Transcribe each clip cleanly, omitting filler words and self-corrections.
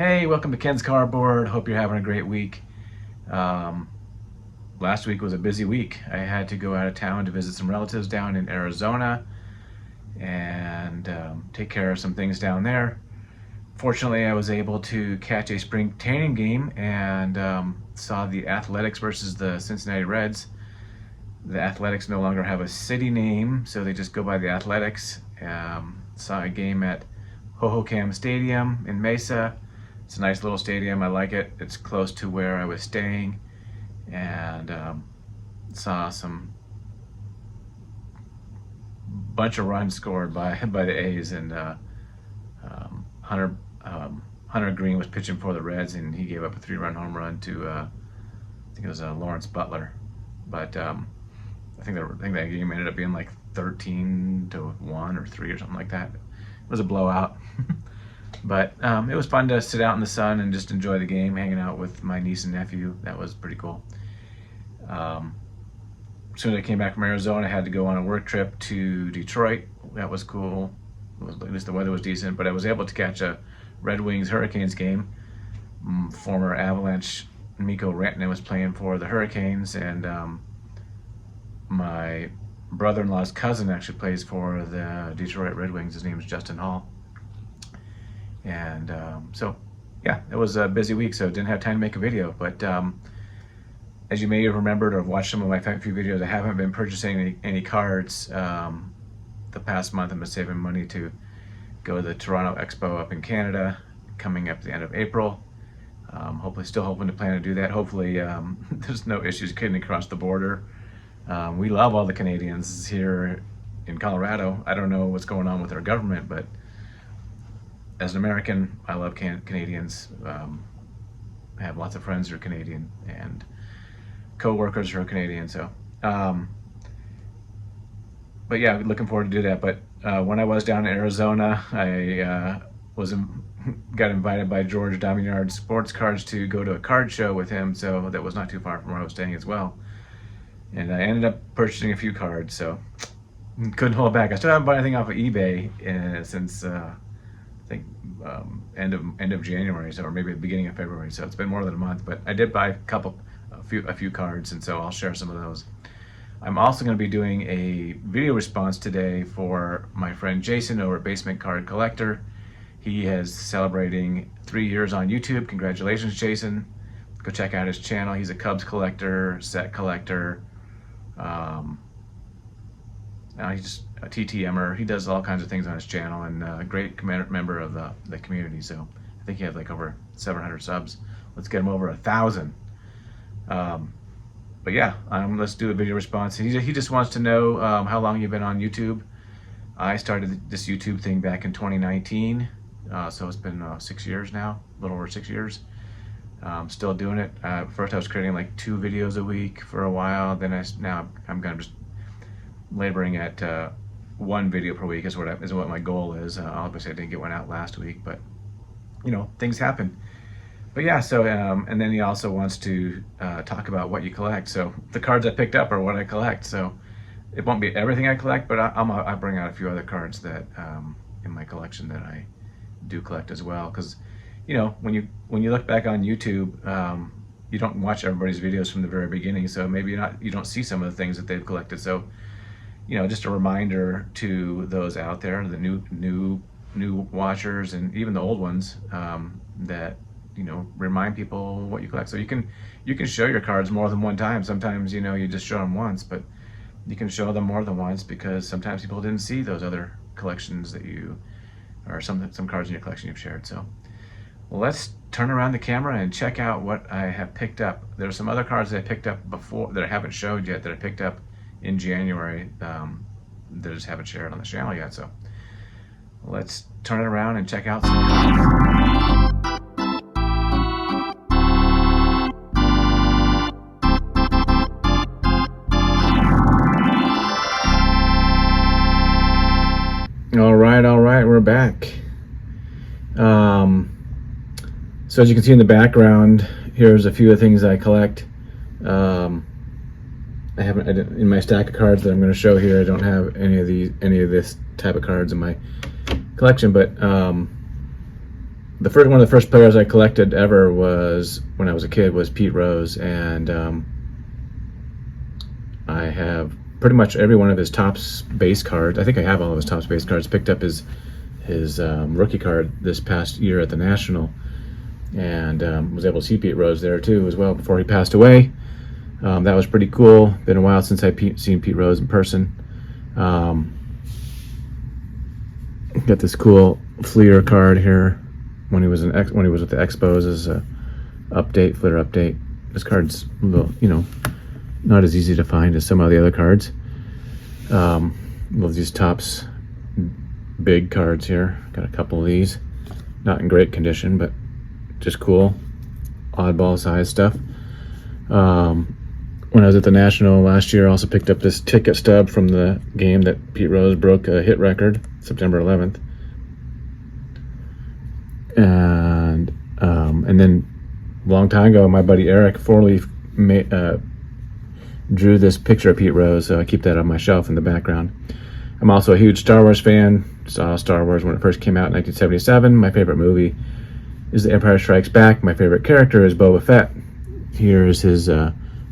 Hey, welcome to Ken's Cardboard. Hope you're having a great week. Um, Last week was a busy week. I had to go out of town to visit some relatives down in Arizona and take care of some things down there. Fortunately, I was able to catch a spring training game and saw the Athletics versus the Cincinnati Reds. The Athletics no longer have a city name, so they just go by the Athletics. Saw a game at Hohokam Stadium in Mesa. It's a nice little stadium. I like it. It's close to where I was staying, and saw some bunch of runs scored by the A's, and Hunter Green was pitching for the Reds, and he gave up a 3-run home run to I think it was Lawrence Butler, but I think that game ended up being like 13-1 or 3 or something like that. It was a blowout. But it was fun to sit out in the sun and just enjoy the game, hanging out with my niece and nephew. That was pretty cool. As soon as I came back from Arizona, I had to go on a work trip to Detroit. That was cool. At least the weather was decent, but I was able to catch a Red Wings Hurricanes game. Former Avalanche Mikko Rantanen was playing for the Hurricanes, and my brother-in-law's cousin actually plays for the Detroit Red Wings. His name is Justin Hall. And so, yeah, it was a busy week, so didn't have time to make a video. But as you may have remembered or watched some of my few videos, I haven't been purchasing any cards the past month. I've been saving money to go to the Toronto Expo up in Canada, coming up at the end of April. Still hoping to plan to do that. Hopefully, there's no issues getting across the border. We love all the Canadians here in Colorado. I don't know what's going on with our government, but as an American, I love Canadians. I have lots of friends who are Canadian and co-workers who are Canadian. So, but yeah, looking forward to do that. But when I was down in Arizona, I got invited by George Damignard Sports Cards to go to a card show with him. So that was not too far from where I was staying as well. And I ended up purchasing a few cards. So couldn't hold back. I still haven't bought anything off of eBay since I think end of January, so, or maybe the beginning of February. So it's been more than a month, but I did buy a few cards, and so I'll share some of those. I'm also going to be doing a video response today for my friend Jason over at Basement Card Collector. He is celebrating 3 years on YouTube. Congratulations, Jason. Go check out his channel. He's a Cubs collector, set collector. He's just a TTMer. He does all kinds of things on his channel, and a great member of the community. So I think he has like over 700 subs. Let's get him over 1,000. But yeah, let's do a video response. He just wants to know how long you've been on YouTube. I started this YouTube thing back in 2019, so it's been 6 years now, a little over 6 years. Still doing it. First I was creating like 2 videos a week for a while. Then now I'm kind of just laboring at 1 video per week is what my goal is. Obviously I didn't get one out last week, but you know, things happen. But yeah, so and then he also wants to talk about what you collect. So the cards I picked up are what I collect. So it won't be everything I collect, but I'll bring out a few other cards that in my collection that I do collect as well. Because you know, when you look back on YouTube, you don't watch everybody's videos from the very beginning. So maybe you don't see some of the things that they've collected. So you know, just a reminder to those out there, the new watchers and even the old ones, that you know, remind people what you collect. So you can show your cards more than one time. Sometimes, you know, you just show them once, but you can show them more than once because sometimes people didn't see those other collections that you, or some cards in your collection you've shared. So let's turn around the camera and check out what I have picked up. There's some other cards that I picked up before that I haven't showed yet that I picked up in January that I just haven't shared on the channel yet. So let's turn it around and check out some cards. All right, we're back. So as you can see in the background, here's a few of the things I collect. In my stack of cards that I'm going to show here, I don't have any of this type of cards in my collection, but one of the first players I collected ever was when I was a kid was Pete Rose, and I have pretty much every one of his Topps base cards. I think I have all of his Topps base cards. Picked up his rookie card this past year at the National, and was able to see Pete Rose there too as well before he passed away. That was pretty cool. Been a while since I've seen Pete Rose in person. Got this cool Fleer card here when he was with the Expos as a Fleer update. This card's a little, not as easy to find as some of the other cards. Love these Topps big cards here. Got a couple of these, not in great condition, but just cool, oddball size stuff. When I was at the National last year, I also picked up this ticket stub from the game that Pete Rose broke a hit record, September 11th. And then a long time ago, my buddy Eric Forleaf drew this picture of Pete Rose, so I keep that on my shelf in the background. I'm also a huge Star Wars fan. Saw Star Wars when it first came out in 1977. My favorite movie is The Empire Strikes Back. My favorite character is Boba Fett. Here's his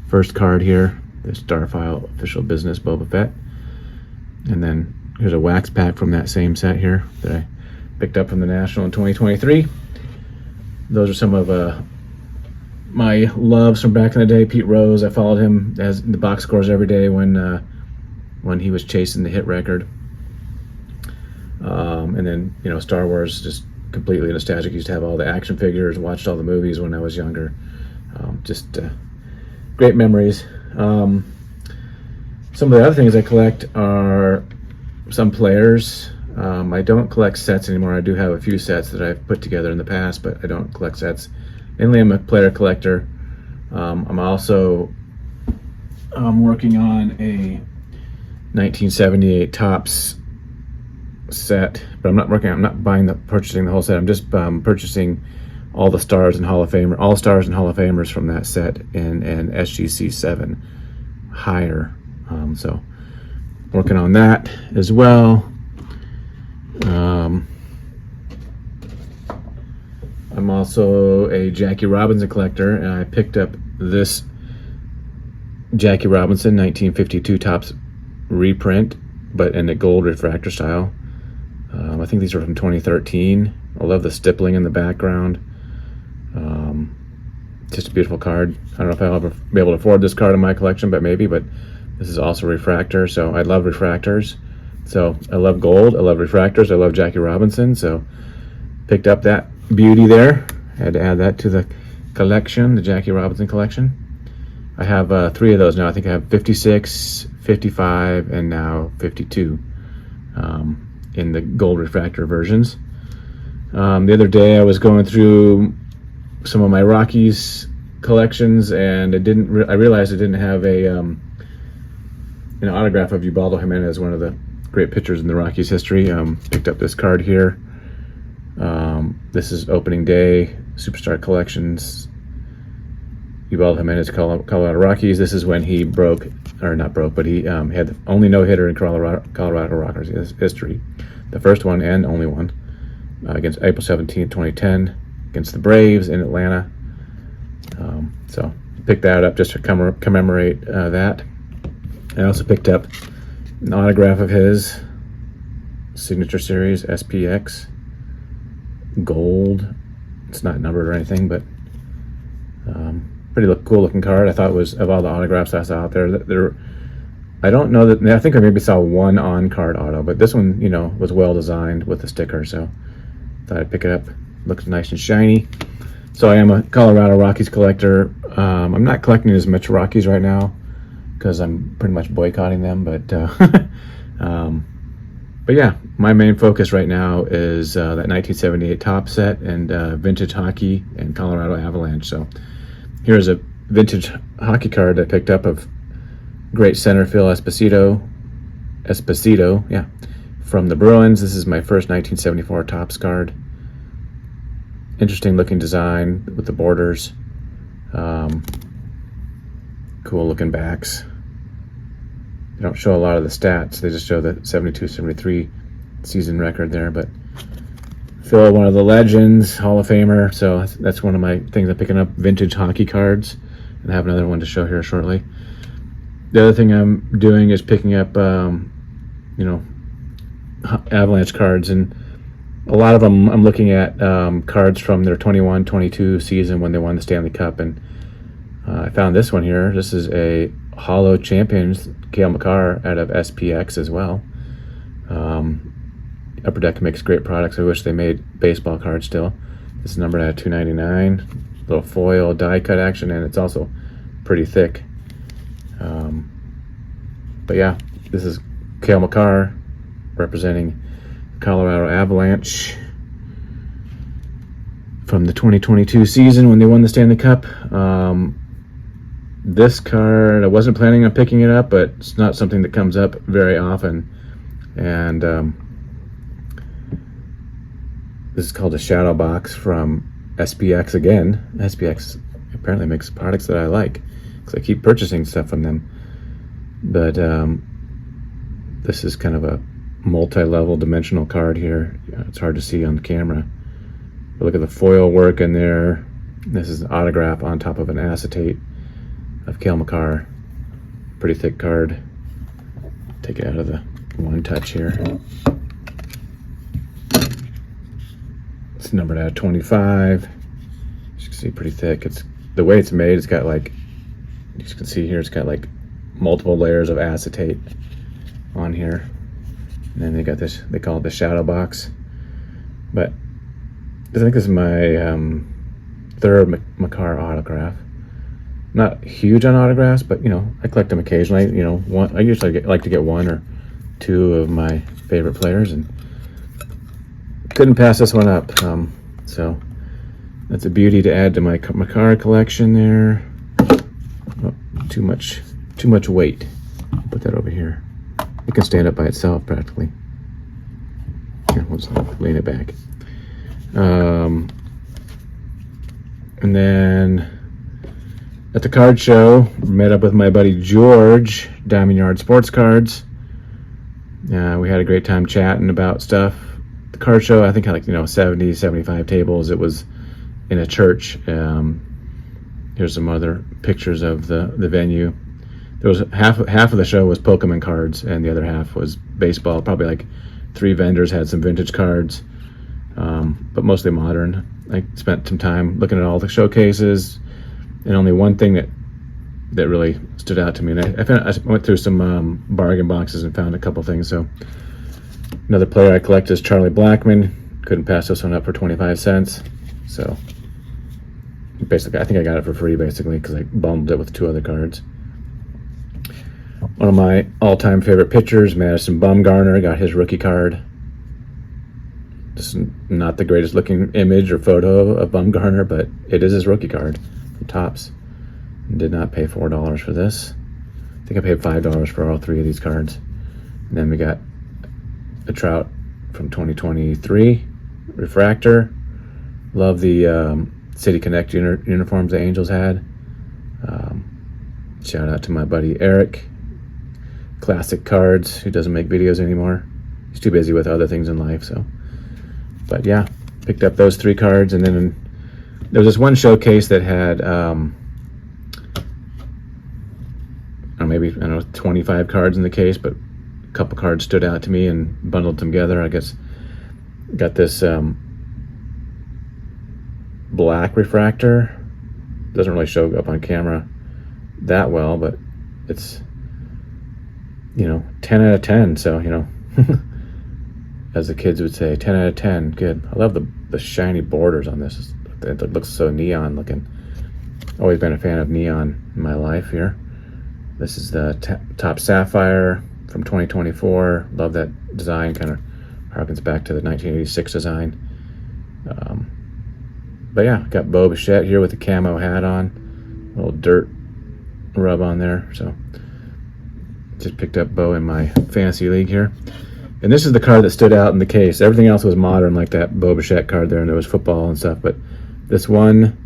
first card here, the Starfile Official Business Boba Fett. And then here's a wax pack from that same set here that I picked up from the National in 2023. Those are some of my loves from back in the day. Pete Rose, I followed him as in the box scores every day when he was chasing the hit record. And then, Star Wars, just completely nostalgic. Used to have all the action figures, watched all the movies when I was younger. Great memories. Some of the other things I collect are some players. I don't collect sets anymore. I do have a few sets that I've put together in the past, but I don't collect sets. Mainly I'm a player collector. I'm also working on a 1978 Topps set, but I'm not purchasing the whole set. I'm just purchasing all the stars and Hall of Famers from that set in an SGC 7 higher. So working on that as well. I'm also a Jackie Robinson collector, and I picked up this Jackie Robinson 1952 Topps reprint, but in the gold refractor style. I think these are from 2013. I love the stippling in the background. Just a beautiful card. I don't know if I'll ever be able to afford this card in my collection, but maybe. But this is also refractor, so I love refractors. So I love gold, I love refractors, I love Jackie Robinson, so picked up that beauty there. Had to add that to the collection, the Jackie Robinson collection. I have 3 of those now. I think I have 56, 55, and now 52 in the gold refractor versions. The other day I was going through some of my Rockies collections, and I realized I didn't have an autograph of Ubaldo Jimenez, one of the great pitchers in the Rockies history. Picked up this card here. This is opening day, Superstar Collections, Ubaldo Jimenez, Colorado Rockies. This is when he broke, or not broke, but he had the only no-hitter in Colorado Rockies history. The first one and only one, against April 17, 2010, against the Braves in Atlanta. So picked that up just to commemorate that. I also picked up an autograph of his Signature Series SPX gold. It's not numbered or anything, but pretty cool looking card. I thought it was, of all the autographs I saw out there, I don't know that, I think I maybe saw one on-card auto, but this one, was well designed with the sticker, so thought I'd pick it up. Looks nice and shiny. So I am a Colorado Rockies collector. I'm not collecting as much Rockies right now because I'm pretty much boycotting them, but yeah, my main focus right now is that 1978 Topps set and vintage hockey and Colorado Avalanche. So here's a vintage hockey card I picked up of great center field Esposito, from the Bruins. This is my first 1974 Topps card. Interesting looking design with the borders. Cool looking backs. They don't show a lot of the stats. They just show the 72-73 season record there, but Phil, one of the legends, Hall of Famer. So that's one of my things I'm picking up, vintage hockey cards. And I have another one to show here shortly. The other thing I'm doing is picking up, you know, Avalanche cards. And a lot of them I'm looking at cards from their 21-22 season when they won the Stanley Cup. And I found this one here. This is a Holo Champions Cale Makar out of SPX as well. Upper Deck makes great products. I wish they made baseball cards still. This is numbered at $2.99. Little foil die cut action, and it's also pretty thick. But yeah, this is Cale Makar representing Colorado Avalanche from the 2022 season when they won the Stanley Cup. This card, I wasn't planning on picking it up, but it's not something that comes up very often. And this is called a Shadow Box from SPX again. SPX apparently makes products that I like because I keep purchasing stuff from them. But this is kind of a multi-level dimensional card here. It's hard to see on the camera. But look at the foil work in there. This is an autograph on top of an acetate of Cale Makar. Pretty thick card. Take it out of the one touch here. It's numbered at 25. As you can see, pretty thick. It's the way it's made. It's got like, you can see here, it's got like multiple layers of acetate on here. And then they got this, they call it the Shadow Box. But I think this is my third Makar autograph. Not huge on autographs, but you know, I collect them occasionally. You know, I usually like to get one or two of my favorite players, and couldn't pass this one up. So that's a beauty to add to my Makar collection there. Oh, too much weight. Put that over here. It can stand up by itself practically. Here, we'll just lean it back. And then at the card show, met up with my buddy George, Diamond Yard Sports Cards. We had a great time chatting about stuff. The card show, I think, had like, you know, 70, 75 tables. It was in a church. Here's some other pictures of the venue. There was half of the show was Pokemon cards, and the other half was baseball. Probably like 3 vendors had some vintage cards, but mostly modern. I spent some time looking at all the showcases, and only one thing that really stood out to me. And I went through some bargain boxes and found a couple things. So another player I collect is Charlie Blackmon. Couldn't pass this one up for 25 cents. So basically, I think I got it for free basically because I bundled it with 2 other cards. One of my all-time favorite pitchers, Madison Bumgarner, got his rookie card. This is not the greatest looking image or photo of Bumgarner, but it is his rookie card from Topps. Did not pay $4 for this. I think I paid $5 for all 3 of these cards. And then we got a Trout from 2023 refractor. Love the City Connect uniforms the Angels had. Shout out to my buddy Eric. Classic Cards, who doesn't make videos anymore. He's too busy with other things in life. So, but yeah, picked up those 3 cards. And then there was this one showcase that had maybe, I don't know, 25 cards in the case, but a couple cards stood out to me and bundled them together. I guess got this black refractor. Doesn't really show up on camera that well, but it's, you know, 10 out of 10. So, you know, as the kids would say, 10 out of 10. Good. I love the shiny borders on this. It looks so neon looking. Always been a fan of neon in my life here. This is the Top Sapphire from 2024. Love that design. Kind of harkens back to the 1986 design. But yeah, got Bo Bichette here with the camo hat on. A little dirt rub on there. So just picked up Bo in my fantasy league here. And this is the card that stood out in the case. Everything else was modern, like that Bo Bichette card there, and there was football and stuff. But this one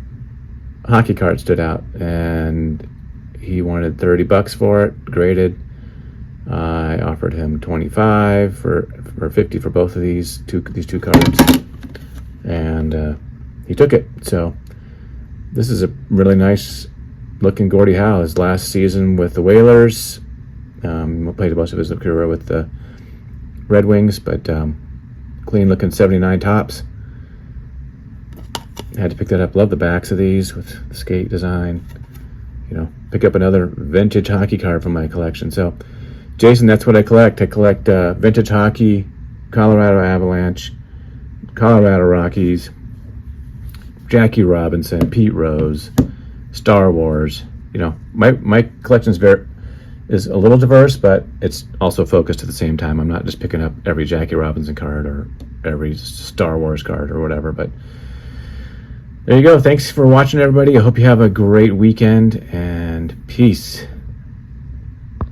hockey card stood out, and he wanted $30 for it, graded. I offered him 25 for 50 for both of these two cards. and he took it. So this is a really nice looking Gordie Howe. His last season with the Whalers. Played most of his career with the Red Wings, but clean looking 79 tops. Had to pick that up. Love the backs of these with the skate design. You know, pick up another vintage hockey card from my collection. So, Jason, that's what I collect. I collect vintage hockey, Colorado Avalanche, Colorado Rockies, Jackie Robinson, Pete Rose, Star Wars. You know, my collection is a little diverse, but it's also focused at the same time. I'm not just picking up every Jackie Robinson card or every Star Wars card or whatever, but there you go. Thanks for watching, everybody. I hope you have a great weekend, and peace.